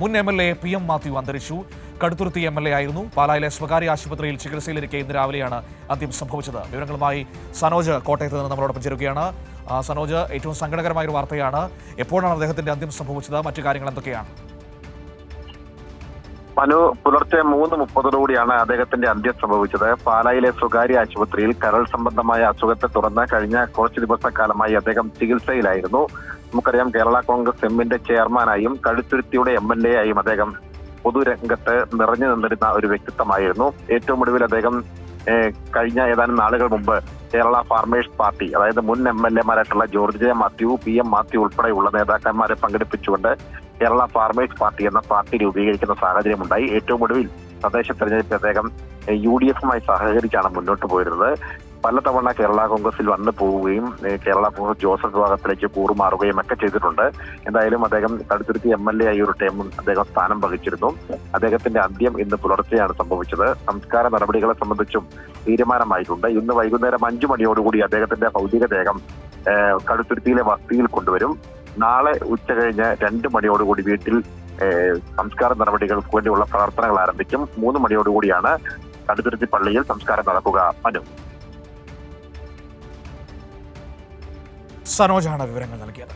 മുൻ MLA PM Mathew അന്തരിച്ചു. Kaduthuruthy MLA ആയിരുന്നു. പാലായിലെ സ്വകാര്യ ആശുപത്രിയിൽ ചികിത്സയിലിരിക്കെ ഇന്ന് രാവിലെയാണ് അന്ത്യം സംഭവിച്ചത്. വിവരങ്ങളുമായി സനോജ് കോട്ടയത്ത് നിന്ന് നമ്മളോടൊപ്പം ചേരുകയാണ്. സനോജ്, ഏറ്റവും സങ്കടകരമായ ഒരു വാർത്തയാണ്. എപ്പോഴാണ് അദ്ദേഹത്തിന്റെ അന്ത്യം സംഭവിച്ചത്? മറ്റു കാര്യങ്ങൾ എന്തൊക്കെയാണ്? മനു, പുലർച്ചെ 3:30 അദ്ദേഹത്തിന്റെ അന്ത്യം സംഭവിച്ചത്. പാലായിലെ സ്വകാര്യ ആശുപത്രിയിൽ കരൾ സംബന്ധമായ അസുഖത്തെ തുടർന്ന് കഴിഞ്ഞ കുറച്ച് ദിവസക്കാലമായി അദ്ദേഹം ചികിത്സയിലായിരുന്നു. നമുക്കറിയാം, കേരള കോൺഗ്രസ് എമ്മിന്റെ ചെയർമാനായും കടുത്തുരുത്തിയുടെ MLA ആയും അദ്ദേഹം പൊതുരംഗത്ത് നിറഞ്ഞു നിന്നിരുന്ന ഒരു വ്യക്തിത്വമായിരുന്നു. ഏറ്റവും ഒടുവിൽ അദ്ദേഹം കഴിഞ്ഞ ഏതാനും നാളുകൾ മുമ്പ് കേരള ഫാർമേഴ്സ് പാർട്ടി, അതായത് മുൻ MLA-മാരായിട്ടുള്ള ജോർജ് ജെ മാത്യു, PM മാത്യു ഉൾപ്പെടെയുള്ള നേതാക്കന്മാരെ പങ്കെടുപ്പിച്ചുകൊണ്ട് കേരള ഫാർമേഴ്സ് പാർട്ടി എന്ന പാർട്ടി രൂപീകരിക്കുന്ന സാഹചര്യമുണ്ടായി. ഏറ്റവും ഒടുവിൽ തദ്ദേശ തെരഞ്ഞെടുപ്പിൽ അദ്ദേഹം UDF-മായി സഹകരിച്ചാണ് മുന്നോട്ട് പോയിരുന്നത്. പലതവണ കേരള കോൺഗ്രസിൽ വന്നു പോവുകയും കേരള കോൺഗ്രസ് ജോസഫ് വിഭാഗത്തിലേക്ക് കൂറുമാറുകയും ഒക്കെ ചെയ്തിട്ടുണ്ട്. എന്തായാലും അദ്ദേഹം കടുത്തുരുത്തി MLA ആയി ഒരു ടൈം അദ്ദേഹം സ്ഥാനം വഹിച്ചിരുന്നു. അദ്ദേഹത്തിന്റെ അന്ത്യം ഇന്ന് പുലർച്ചെയാണ് സംഭവിച്ചത്. സംസ്കാര നടപടികളെ സംബന്ധിച്ചും തീരുമാനമായിട്ടുണ്ട്. ഇന്ന് വൈകുന്നേരം 5 മണിയോടുകൂടി അദ്ദേഹത്തിന്റെ ഭൗതികദേഹം കടുത്തുരുത്തിയിലെ വസതിയിൽ കൊണ്ടുവരും. നാളെ ഉച്ച കഴിഞ്ഞ് 2 മണിയോടുകൂടി വീട്ടിൽ സംസ്കാര നടപടികൾക്ക് വേണ്ടിയുള്ള പ്രവർത്തനങ്ങൾ ആരംഭിക്കും. 3 മണിയോടുകൂടിയാണ് കടുത്തുരുത്തി പള്ളിയിൽ സംസ്കാരം നടക്കുക. മനു, സനോജാണ് വിവരങ്ങൾ നൽകിയത്.